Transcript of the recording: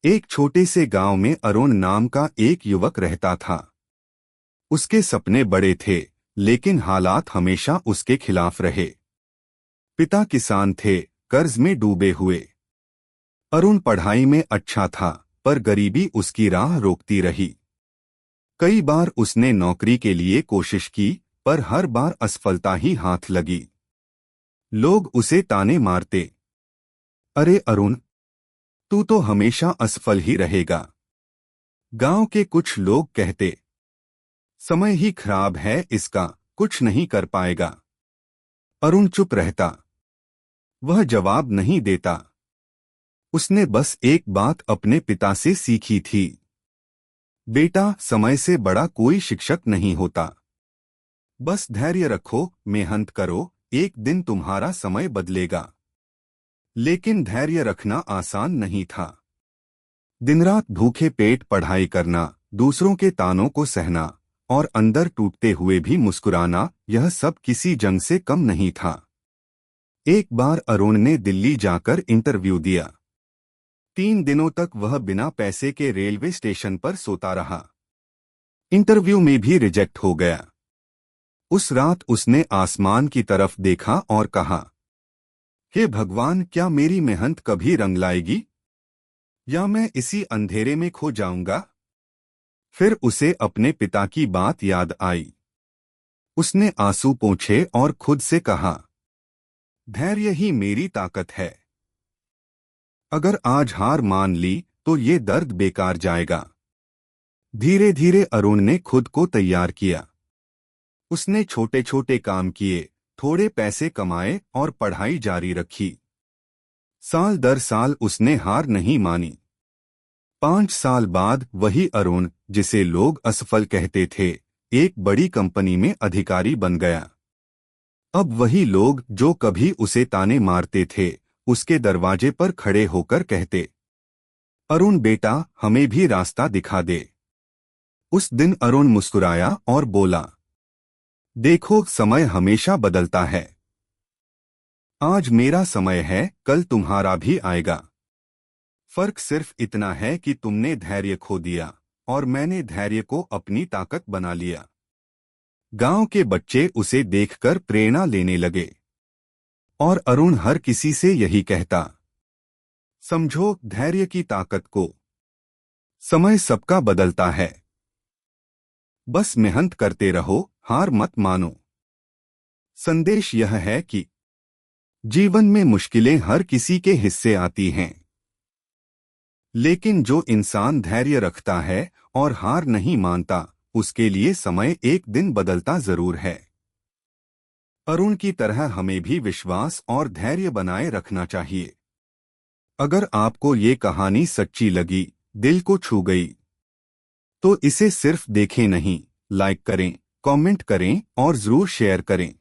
एक छोटे से गांव में अरुण नाम का एक युवक रहता था। उसके सपने बड़े थे, लेकिन हालात हमेशा उसके खिलाफ रहे। पिता किसान थे, कर्ज में डूबे हुए। अरुण पढ़ाई में अच्छा था, पर गरीबी उसकी राह रोकती रही। कई बार उसने नौकरी के लिए कोशिश की, पर हर बार असफलता ही हाथ लगी। लोग उसे ताने मारते, अरे अरुण, तू तो हमेशा असफल ही रहेगा। गांव के कुछ लोग कहते, समय ही खराब है इसका, कुछ नहीं कर पाएगा। अरुण चुप रहता। वह जवाब नहीं देता। उसने बस एक बात अपने पिता से सीखी थी, बेटा, समय से बड़ा कोई शिक्षक नहीं होता। बस धैर्य रखो, मेहनत करो, एक दिन तुम्हारा समय बदलेगा। लेकिन धैर्य रखना आसान नहीं था। दिन-रात भूखे पेट पढ़ाई करना, दूसरों के तानों को सहना और अंदर टूटते हुए भी मुस्कुराना, यह सब किसी जंग से कम नहीं था। एक बार अरुण ने दिल्ली जाकर इंटरव्यू दिया। 3 दिनों तक वह बिना पैसे के रेलवे स्टेशन पर सोता रहा। इंटरव्यू में भी रिजेक्ट हो गया। उस रात उसने आसमान की तरफ देखा और कहा, हे भगवान, क्या मेरी मेहनत कभी रंग लाएगी, या मैं इसी अंधेरे में खो जाऊंगा? फिर उसे अपने पिता की बात याद आई। उसने आंसू पोंछे और खुद से कहा, धैर्य ही मेरी ताकत है। अगर आज हार मान ली तो ये दर्द बेकार जाएगा। धीरे धीरे अरुण ने खुद को तैयार किया। उसने छोटे छोटे काम किए, थोड़े पैसे कमाए और पढ़ाई जारी रखी। साल दर साल उसने हार नहीं मानी। 5 साल बाद वही अरुण, जिसे लोग असफल कहते थे, एक बड़ी कंपनी में अधिकारी बन गया। अब वही लोग जो कभी उसे ताने मारते थे, उसके दरवाजे पर खड़े होकर कहते, अरुण बेटा, हमें भी रास्ता दिखा दे। उस दिन अरुण मुस्कुराया और बोला, देखो, समय हमेशा बदलता है। आज मेरा समय है, कल तुम्हारा भी आएगा। फर्क सिर्फ इतना है कि तुमने धैर्य खो दिया और मैंने धैर्य को अपनी ताकत बना लिया। गांव के बच्चे उसे देखकर प्रेरणा लेने लगे और अरुण हर किसी से यही कहता, समझो धैर्य की ताकत को। समय सबका बदलता है। बस मेहनत करते रहो, हार मत मानो। संदेश यह है कि जीवन में मुश्किलें हर किसी के हिस्से आती हैं, लेकिन जो इंसान धैर्य रखता है और हार नहीं मानता, उसके लिए समय एक दिन बदलता जरूर है। अरुण की तरह हमें भी विश्वास और धैर्य बनाए रखना चाहिए। अगर आपको ये कहानी सच्ची लगी, दिल को छू गई, तो इसे सिर्फ देखें नहीं, लाइक करें, कमेंट करें और जरूर शेयर करें।